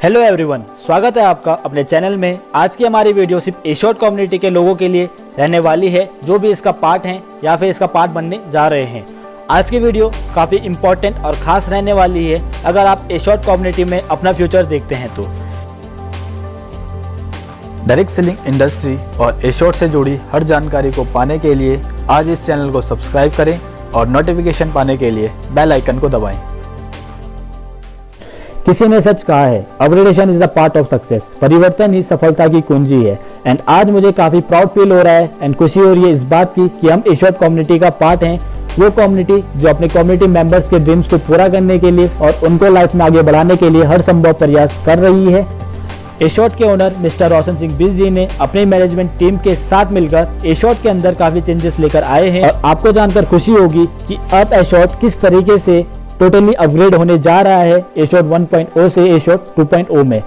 Hello everyone, स्वागत है आपका अपने चैनल में। आज की हमारी वीडियो सिर्फ एशॉर्ट कम्युनिटी के लोगों के लिए रहने वाली है, जो भी इसका पार्ट हैं या फिर इसका पार्ट बनने जा रहे हैं। आज की वीडियो काफ़ी इम्पोर्टेंट और ख़ास रहने वाली है अगर आप एशॉर्ट कम्युनिटी में अपना फ्यूचर देखते हैं तो। डायरेक्ट सेलिंग इंडस्ट्री और एशॉर्ट से जुड़ी हर जानकारी को पाने के लिए आज इस चैनल को सब्सक्राइब करें और नोटिफिकेशन पाने के लिए बेल आइकन को दबाएं। किसी ने सच कहा है, upgradation is the part of success. परिवर्तन ही सफलता की कुंजी है। एंड आज मुझे काफी प्राउड फील हो रहा है एंड खुशी हो रही है इस बात की कि हम एशॉर्ट कम्युनिटी का पार्ट हैं। वो कम्युनिटी जो अपने कम्युनिटी मेंबर्स के ड्रीम्स को पूरा करने के लिए और उनको लाइफ में आगे बढ़ाने के लिए हर संभव प्रयास कर रही है। एशॉर्ट के ओनर मिस्टर रोशन सिंह बिस जी ने अपनी मैनेजमेंट टीम के साथ मिलकर एशॉर्ट के अंदर काफी चेंजेस लेकर आए हैं और आपको जानकर खुशी होगी कि अब एशॉर्ट किस तरीके से टोटली अपग्रेड होने जा रहा है एशॉर्ट 1.0 से एशॉर्ट 2.0 में।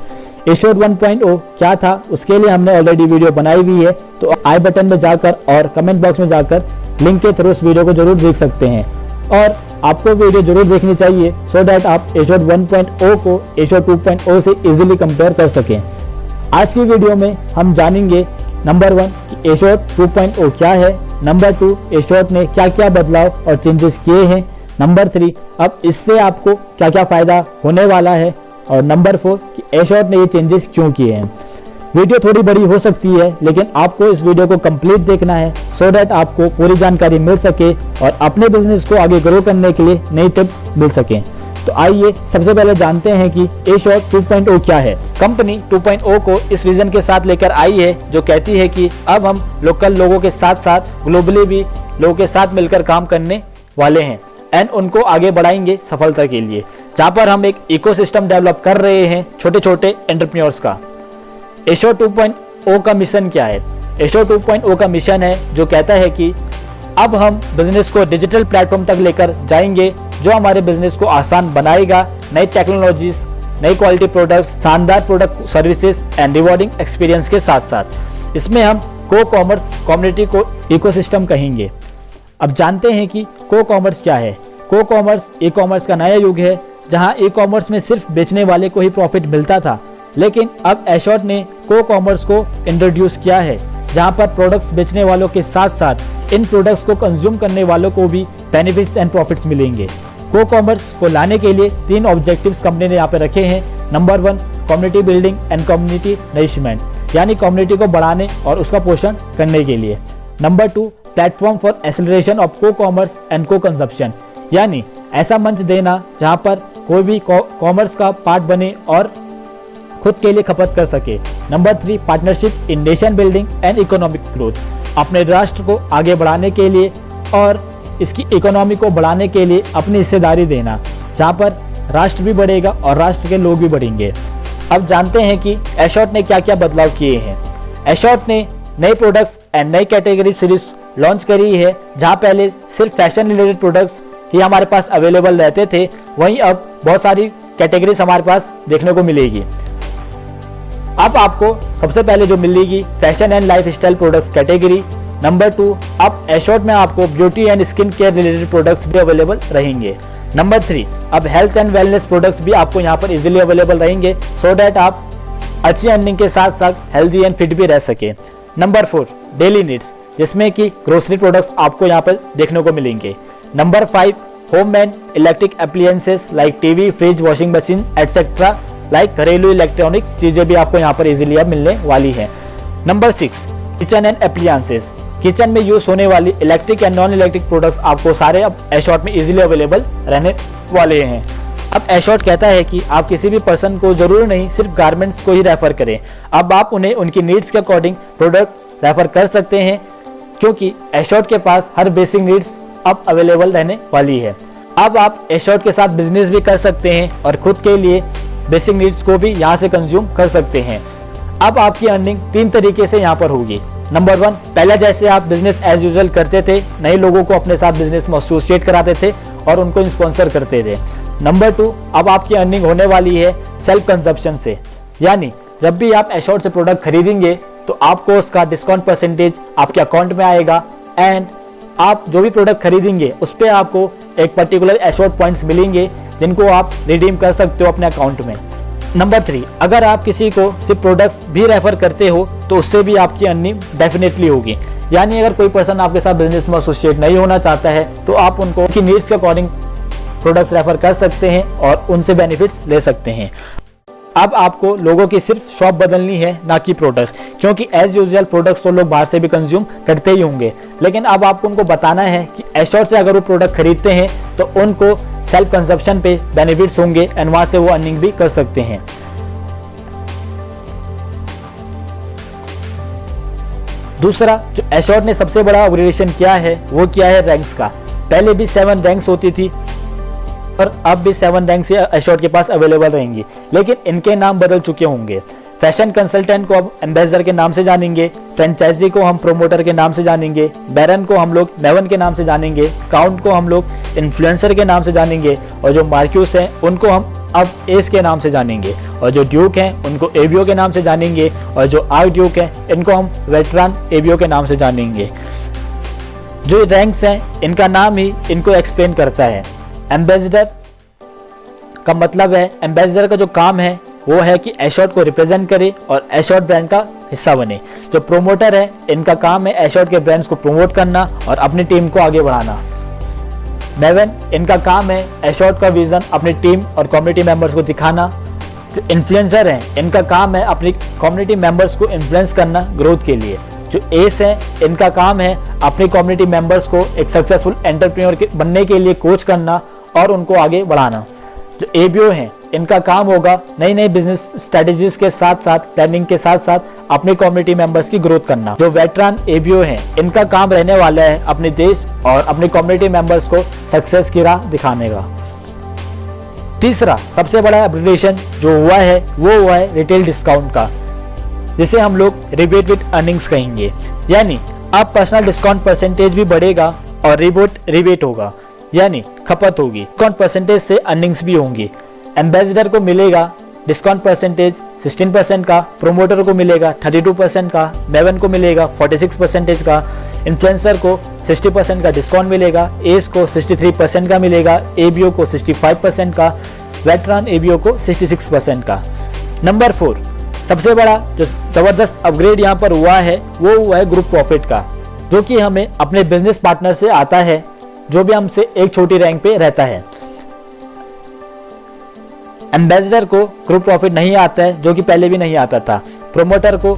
एशॉर्ट 1.0 क्या था उसके लिए हमने ऑलरेडी वीडियो बनाई हुई है, तो आई बटन में जाकर और कमेंट बॉक्स में जाकर लिंक के थ्रू उस वीडियो को जरूर देख सकते हैं। और आपको वीडियो जरूर देखनी चाहिए सो डैट आप एशॉर्ट 1.0 को एशॉर्ट 2.0 से इजीली कंपेयर कर सकें। आज की वीडियो में हम जानेंगे नंबर 1 एशॉर्ट 2.0 क्या है, नंबर 2 एशॉर्ट ने क्या क्या बदलाव और चेंजेस किए हैं, नंबर 3 अब इससे आपको क्या क्या फायदा होने वाला है, और नंबर 4 कि एशॉर्ट ने ये चेंजेस क्यों किए हैं। वीडियो थोड़ी बड़ी हो सकती है लेकिन आपको इस वीडियो को कंप्लीट देखना है सो डैट आपको पूरी जानकारी मिल सके और अपने बिजनेस को आगे ग्रो करने के लिए नई टिप्स मिल सकें। तो आइए सबसे पहले जानते हैं कि एशॉर्ट 2.0 क्या है। कंपनी 2.0 को इस विजन के साथ लेकर आई है जो कहती है कि अब हम लोकल लोगों के साथ साथ ग्लोबली भी लोगों के साथ मिलकर काम करने वाले हैं एंड उनको आगे बढ़ाएंगे सफलता के लिए, जहां पर हम एक इकोसिस्टम डेवलप कर रहे हैं छोटे छोटे एंटरप्रेन्योर्स का। एशॉर्ट 2.0 का मिशन क्या है? एशॉर्ट 2.0 का मिशन है जो कहता है कि अब हम बिजनेस को डिजिटल प्लेटफॉर्म तक लेकर जाएंगे जो हमारे बिजनेस को आसान बनाएगा। नई टेक्नोलॉजीज, नई क्वालिटी प्रोडक्ट्स, शानदार product services and rewarding experience के साथ साथ इसमें हम को कॉमर्स कम्युनिटी को इकोसिस्टम कहेंगे। अब जानते हैं कि को कॉमर्स क्या है। को कॉमर्स ई कॉमर्स का नया युग है जहां ई कॉमर्स में सिर्फ बेचने वाले को ही प्रॉफिट मिलता था, लेकिन अब एशॉर्ट ने को कॉमर्स को इंट्रोड्यूस किया है जहां पर प्रोडक्ट्स बेचने वालों के साथ साथ इन प्रोडक्ट्स को कंज्यूम करने वालों को भी बेनिफिट्स एंड प्रॉफिट्स मिलेंगे। को कॉमर्स को लाने के लिए 3 ऑब्जेक्टिव्स कंपनी ने यहाँ पे रखे हैं। Number 1 community building and community nourishment, यानी कम्युनिटी को बढ़ाने और उसका पोषण करने के लिए। Number 2 platform for acceleration of को कॉमर्स एंड को कंजप्शन, यानी ऐसा मंच देना जहां पर कोई भी कॉमर्स का पार्ट बने और खुद के लिए खपत कर सके। Number 3 partnership in nation building and economic growth, अपने राष्ट्र को आगे बढ़ाने के लिए और इसकी इकोनॉमी को बढ़ाने के लिए अपनी हिस्सेदारी देना, जहां पर राष्ट्र भी बढ़ेगा और राष्ट्र के लोग भी बढ़ेंगे। अब जानते हैं कि एशॉर्ट ने क्या क्या बदलाव किए हैं। एशॉर्ट ने नए प्रोडक्ट्स एंड नई कैटेगरी सीरीज लॉन्च करी है, जहां पहले सिर्फ फैशन रिलेटेड प्रोडक्ट्स ही हमारे पास अवेलेबल रहते थे, वहीं अब बहुत सारी कैटेगरीज हमारे पास देखने को मिलेगी। अब आपको सबसे पहले जो मिलेगी fashion and lifestyle products category. Number 2 अब एशॉर्ट में आपको beauty and skin care related products भी अवेलेबल रहेंगे। नंबर 3 अब हेल्थ एंड वेलनेस प्रोडक्ट्स भी आपको यहाँ पर इजीली अवेलेबल रहेंगे सो डैट आप अच्छी अर्निंग के साथ साथ हेल्दी एंड फिट भी रह सके। नंबर 4 डेली नीड्स, जिसमें कि ग्रोसरी प्रोडक्ट्स आपको यहाँ पर देखने को मिलेंगे। Number 5 home and electric appliances like TV, fridge, washing machine etcetera, like घरेलू इलेक्ट्रॉनिक्स चीजें भी आपको यहाँ पर इजीली अब मिलने वाली है। Number 6 kitchen and appliances, kitchen में यूज होने वाली electric and non electric products आपको सारे अब एशॉर्ट में इजीली अवेलेबल रहने वाले हैं। अब एशॉर्ट कहता है कि आप किसी भी पर्सन को जरूर नहीं सिर्फ गारमेंट्स को ही रेफर करें, अब आप उन्हें उनकी नीड्स के अकॉर्डिंग प्रोडक्ट रेफर कर सकते हैं, क्योंकि एशॉर्ट के पास हर बेसिक नीड्स अब अवेलेबल रहने वाली है। अब आप एशॉर्ट के साथ बिजनेस भी कर सकते हैं और खुद के लिए बेसिक नीड्स को भी यहाँ से कंज्यूम कर सकते हैं। अब आपकी अर्निंग 3 तरीके से यहाँ पर होगी। नंबर 1 पहले जैसे आप बिजनेस एज यूजुअल करते थे, नए लोगों को अपने साथ बिजनेस में एसोसिएट कराते थे और उनको स्पॉन्सर करते थे। नंबर 2 अब आपकी अर्निंग होने वाली है सेल्फ कंजप्शन से, यानी जब भी आप एशॉर्ट से प्रोडक्ट खरीदेंगे तो आपको उसका डिस्काउंट परसेंटेज आपके अकाउंट में आएगा एंड आप जो भी प्रोडक्ट खरीदेंगे उस पर आपको एक पर्टिकुलर एशॉर्ट पॉइंट्स मिलेंगे जिनको आप रिडीम कर सकते हो अपने अकाउंट में। नंबर 3, अगर आप किसी को सिर्फ प्रोडक्ट्स भी रेफर करते हो तो उससे भी आपकी अर्निंग डेफिनेटली होगी। यानी अगर कोई पर्सन आपके साथ बिजनेस में एसोसिएट नहीं होना चाहता है तो आप उनको उनकी नीड्स के अकॉर्डिंग प्रोडक्ट्स रेफर कर सकते हैं और उनसे बेनिफिट्स ले सकते हैं। अब आपको लोगों की सिर्फ शॉप बदलनी है, ना कि प्रोडक्ट्स, क्योंकि एज यूजुअल प्रोडक्ट्स तो लोग बाहर से भी कंज्यूम करते ही होंगे, लेकिन अब आपको उनको बताना है कि एश्योर्ड से अगर वो प्रोडक्ट खरीदते हैं तो उनको सेल्फ कंजप्शन पे बेनिफिट्स होंगे एंड वहां से वो अर्निंग भी कर सकते हैं। दूसरा, जो एश्योर्ड ने सबसे बड़ा अपग्रेडेशन किया है वो किया है रैंक्स का। पहले भी 7 रैंक्स होती थी और अब भी 7 रैंक्स एश्योर्ड के पास अवेलेबल रहेंगी, लेकिन इनके नाम बदल चुके होंगे। फैशन कंसल्टेंट को अब एम्बेसडर के नाम से जानेंगे, फ्रेंचाइजी को हम प्रोमोटर के नाम से जानेंगे, बैरन को हम लोग मेवन के नाम से जानेंगे, काउंट को हम लोग इन्फ्लुएंसर के नाम से जानेंगे और जो मार्क्यूस हैं उनको हम अब एस के नाम से जानेंगे और जो ड्यूक हैं उनको एबीओ के नाम से जानेंगे और जो आर्क ड्यूक हैं इनको हम वेटरान एबीओ के नाम से जानेंगे। जो रैंक्स हैं इनका नाम ही इनको एक्सप्लेन करता है। एम्बेसडर का मतलब है, एम्बेसडर का जो काम है वो है कि एश्योर्ड को रिप्रेजेंट करे और एश्योर्ड ब्रांड का हिस्सा बने। जो प्रोमोटर है इनका काम है एश्योर्ड के ब्रांड्स को प्रमोट करना और अपनी टीम को आगे बढ़ाना। मेवन, इनका काम है एश्योर्ड का विजन अपनी टीम और कम्युनिटी मेंबर्स को दिखाना। जो इन्फ्लुएंसर हैं इनका काम है अपनी कम्युनिटी मेंबर्स को इन्फ्लुएंस करना ग्रोथ के लिए। जो एस है इनका काम है अपनी कम्युनिटी मेंबर्स को एक सक्सेसफुल एंटरप्रेन्योर बनने के लिए कोच करना और उनको आगे बढ़ाना। जो एबीओ हैं इनका काम होगा नई नई बिजनेस स्ट्रेटेजीज के साथ साथ प्लानिंग के साथ साथ अपने कम्युनिटी मेंबर्स की ग्रोथ करना। जो वेटरान एबीओ हैं इनका काम रहने वाला है अपने देश और अपने कम्युनिटी मेंबर्स को सक्सेस की राह दिखाने का। तीसरा सबसे बड़ा अपग्रेडेशन जो हुआ है वो हुआ है रिटेल डिस्काउंट का, जिसे हम लोग रिबेट विद अर्निंग्स कहेंगे। यानी अब पर्सनल डिस्काउंट परसेंटेज भी बढ़ेगा और रिबेट होगा, यानी खपत होगी। डिस्काउंट परसेंटेज से अर्निंग्स भी होंगी। एम्बेसडर को मिलेगा डिस्काउंट परसेंटेज 16% का, प्रोमोटर को मिलेगा 32% का, मेवन को मिलेगा 46% का, इन्फ्लुएंसर को 60% का डिस्काउंट मिलेगा, एस को 63% का मिलेगा, एबीओ को 65% का, वेटरान एबीओ को 66% का। नंबर 4, सबसे बड़ा जो जबरदस्त अपग्रेड यहाँ पर हुआ है वो हुआ है ग्रुप प्रॉफिट का, जो कि हमें अपने बिजनेस पार्टनर से आता है जो भी हमसे एक छोटी रैंक पे रहता है। एम्बेसडर को ग्रुप प्रॉफिट नहीं आता है, जो कि पहले भी नहीं आता था। प्रोमोटर को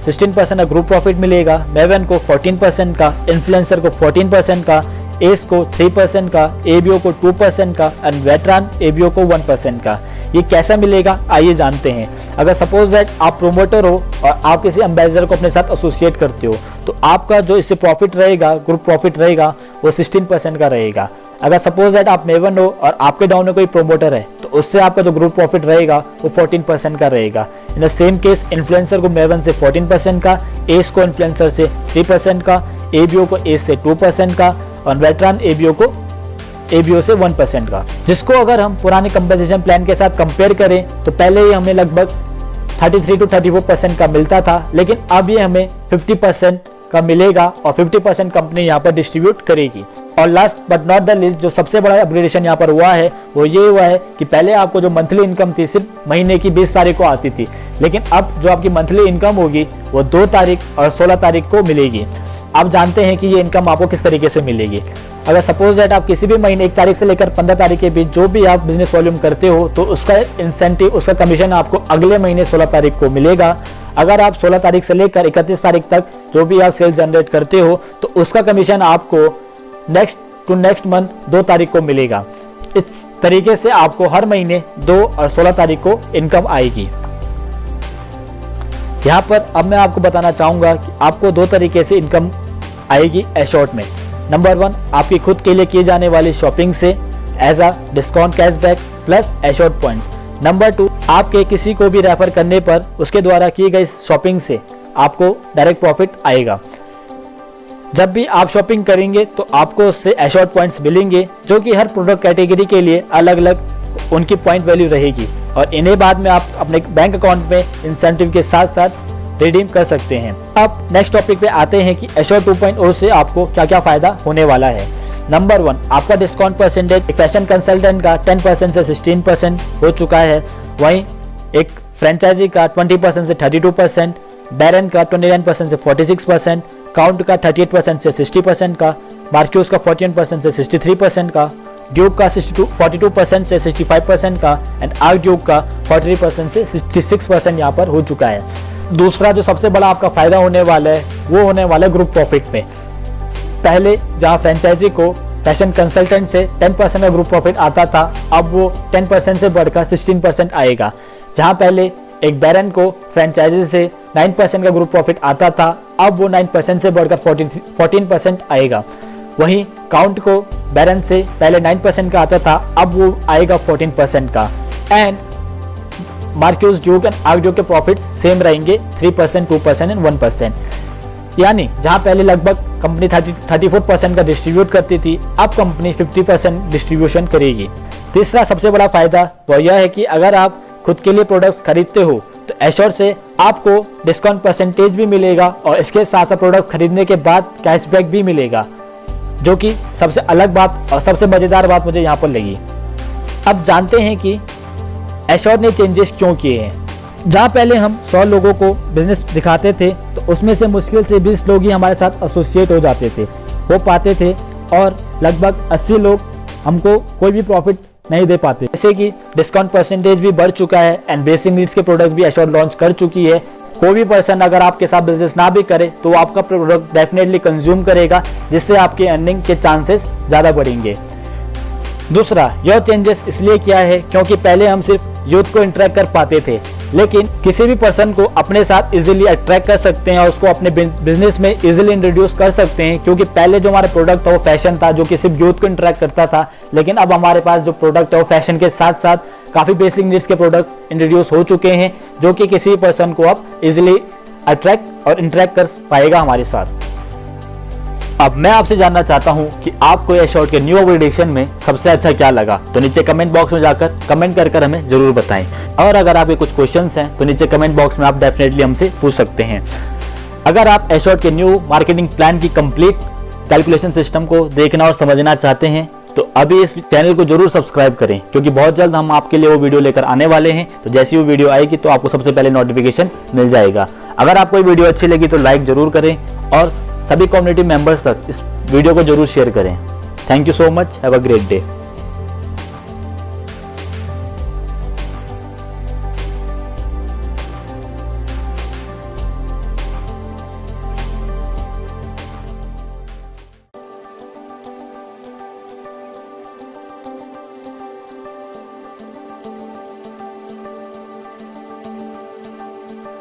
16% का ग्रुप प्रॉफिट मिलेगा, मेवन को 14% का, इन्फ्लुएंसर को 14% का, एस को 3% का, एबीओ को 2% का एंड वेटरान एबीओ को 1% का। ये कैसा मिलेगा आइए जानते हैं। अगर सपोज दैट आप प्रोमोटर हो और आप किसी एम्बेसडर को अपने साथ एसोसिएट करते हो तो आपका जो इससे प्रॉफिट रहेगा, ग्रुप प्रॉफिट रहेगा, वो 16% का रहेगा। अगर सपोज दैट आप मेवन हो और आपके डाउन में कोई प्रोमोटर है तो उससे आपका जो ग्रुप प्रॉफिट रहेगा वो 14% का रहेगा। In the same case influencer को मेवन से 14% का, एस को इन्फ्लुएंसर से 3% का, एबीओ को एस से 2% का और वेटरान एबीओ को एबीओ से 1% का। जिसको अगर हम पुराने कंपनसेशन प्लान के साथ कंपेयर करें तो पहले ही हमें लगभग 33 to 34% का मिलता था, लेकिन अब ये हमें 50% का मिलेगा और 50% कंपनी यहाँ पर डिस्ट्रीब्यूट करेगी। और last but not the least, जो सबसे बड़ा अपग्रेडेशन यहाँ पर हुआ है वो ये हुआ है कि पहले आपको जो मंथली इनकम थी सिर्फ महीने की 20 तारीख को आती थी, लेकिन अब जो आपकी मंथली इनकम होगी वो 2 तारीख और 16 तारीख को मिलेगी। आप जानते हैं कि ये इनकम आपको किस तरीके से मिलेगी। अगर सपोज दैट आप किसी भी महीने 1 तारीख से लेकर 15 तारीख के बीच जो भी आप बिजनेस वॉल्यूम करते हो तो उसका इंसेंटिव, उसका कमीशन आपको अगले महीने 16 तारीख को मिलेगा। अगर आप 16 तारीख से लेकर 31 तारीख तक जो भी आप सेल्स जनरेट करते हो तो उसका कमीशन आपको नेक्स्ट मंथ 2 तारीख को मिलेगा। इस तरीके से आपको हर महीने 2 और 16 तारीख को इनकम आएगी। यहाँ पर अब मैं आपको बताना चाहूंगा कि आपको 2 तरीके से इनकम आएगी एश्योर्ड में। नंबर 1, आपकी खुद के लिए किए जाने वाली शॉपिंग से as a discount cashback plus assured points. Number 2, आपके किसी को भी रेफर करने पर उसके द्वारा की गई शॉपिंग से आपको डायरेक्ट प्रॉफिट आएगा। जब भी आप शॉपिंग करेंगे तो आपको उससे एश्योर्ड पॉइंट्स मिलेंगे, जो कि हर प्रोडक्ट कैटेगरी के लिए अलग अलग उनकी पॉइंट वैल्यू रहेगी और इन्हें बाद में आप अपने बैंक अकाउंट में इंसेंटिव के साथ साथ रिडीम कर सकते हैं। अब नेक्स्ट टॉपिक पे आते हैं कि एश्योर्ड 2.0 से आपको क्या क्या फायदा होने वाला है। नंबर 1, आपका डिस्काउंट परसेंटेज फैशन कंसल्टेंट का 10% से 16% हो चुका है। वहीं एक फ्रेंचाइजी का 20% से 32%, बैरन का 29% से 46%, काउंट का 38% से 60% का, मार्क्यूस का 41% से 63% का, ड्यूक का 42% से 65% का एंड आर्क ड्यूक का 43% से 66% यहाँ पर हो चुका है। दूसरा जो सबसे बड़ा आपका फायदा होने वाला है वो होने वाला है ग्रुप प्रॉफिट में। पहले जहाँ फ्रेंचाइजी को फैशन कंसल्टेंट से 10% का ग्रुप प्रॉफिट आता था, अब वो 10% से बढ़कर 16% आएगा। जहाँ पहले एक बैरन को फ्रेंचाइजी से 9% का ग्रुप प्रॉफिट आता था, अब वो 9% से बढ़कर 14% आएगा। वहीं काउंट को बैरन से पहले 9% का आता था, अब वो आएगा 14% का। And Marcus Duke and arc Duke के प्रॉफिट सेम रहेंगे 3%, 2% एंड 1%। यानी जहां पहले लगभग कंपनी 34% का डिस्ट्रीब्यूट करती थी, अब कंपनी 50% डिस्ट्रीब्यूशन करेगी। तीसरा सबसे बड़ा फायदा वह यह है कि अगर आप खुद के लिए प्रोडक्ट्स खरीदते हो तो एश्योर से आपको डिस्काउंट परसेंटेज भी मिलेगा और इसके साथ साथ प्रोडक्ट खरीदने के बाद कैशबैक भी मिलेगा, जो कि सबसे अलग बात और सबसे मज़ेदार बात मुझे यहाँ पर लगी। अब जानते हैं कि एश्योर ने चेंजेस क्यों किए हैं। जहाँ पहले हम 100 लोगों को बिजनेस दिखाते थे तो उसमें से मुश्किल से 20 लोग ही हमारे साथ एसोसिएट हो जाते थे, हो पाते थे, और लगभग 80 लोग हमको कोई भी प्रॉफिट नहीं दे पाते। जैसे कि डिस्काउंट परसेंटेज भी बढ़ चुका है एंड बेसिक नीड्स के प्रोडक्ट्स भी एश्योर लॉन्च कर चुकी है। कोई भी पर्सन अगर आपके साथ बिजनेस ना भी करे तो आपका प्रोडक्ट डेफिनेटली कंज्यूम करेगा, जिससे आपके अर्निंग के चांसेस ज़्यादा बढ़ेंगे। दूसरा, यह चेंजेस इसलिए किया है क्योंकि पहले हम सिर्फ यूथ को इंटरेक्ट कर पाते थे, लेकिन किसी भी पर्सन को अपने साथ इजीली अट्रैक्ट कर सकते हैं और उसको अपने बिजनेस में इजीली इंट्रोड्यूस कर सकते हैं। क्योंकि पहले जो हमारा प्रोडक्ट था वो फैशन था, जो कि सिर्फ यूथ को इंटरेक्ट करता था, लेकिन अब हमारे पास जो प्रोडक्ट है वो फैशन के साथ साथ काफ़ी बेसिक नीड्स के प्रोडक्ट्स इंट्रोड्यूस हो चुके हैं, जो कि किसी भी पर्सन को अब इजीली अट्रैक्ट और इंटरेक्ट कर पाएगा हमारे साथ। अब मैं आपसे जानना चाहता हूं कि आपको एश्योर्ड के न्यू एडिशन में सबसे अच्छा क्या लगा, तो नीचे कमेंट बॉक्स में जाकर कमेंट कर हमें जरूर बताएं। और अगर आपके कुछ क्वेश्चंस हैं तो नीचे कमेंट बॉक्स में आप डेफिनेटली हमसे पूछ सकते हैं। अगर आप एश्योर्ड के न्यू मार्केटिंग प्लान की कंप्लीट कैलकुलेशन सिस्टम को देखना और समझना चाहते हैं तो अभी इस चैनल को जरूर सब्सक्राइब करें, क्योंकि बहुत जल्द हम आपके लिए वो वीडियो लेकर आने वाले हैं। तो जैसी वो वीडियो आएगी तो आपको सबसे पहले नोटिफिकेशन मिल जाएगा। अगर आपको ये वीडियो अच्छी लगी तो लाइक जरूर करें और सभी कम्युनिटी मेंबर्स तक इस वीडियो को जरूर शेयर करें। Thank you so much, have a great day.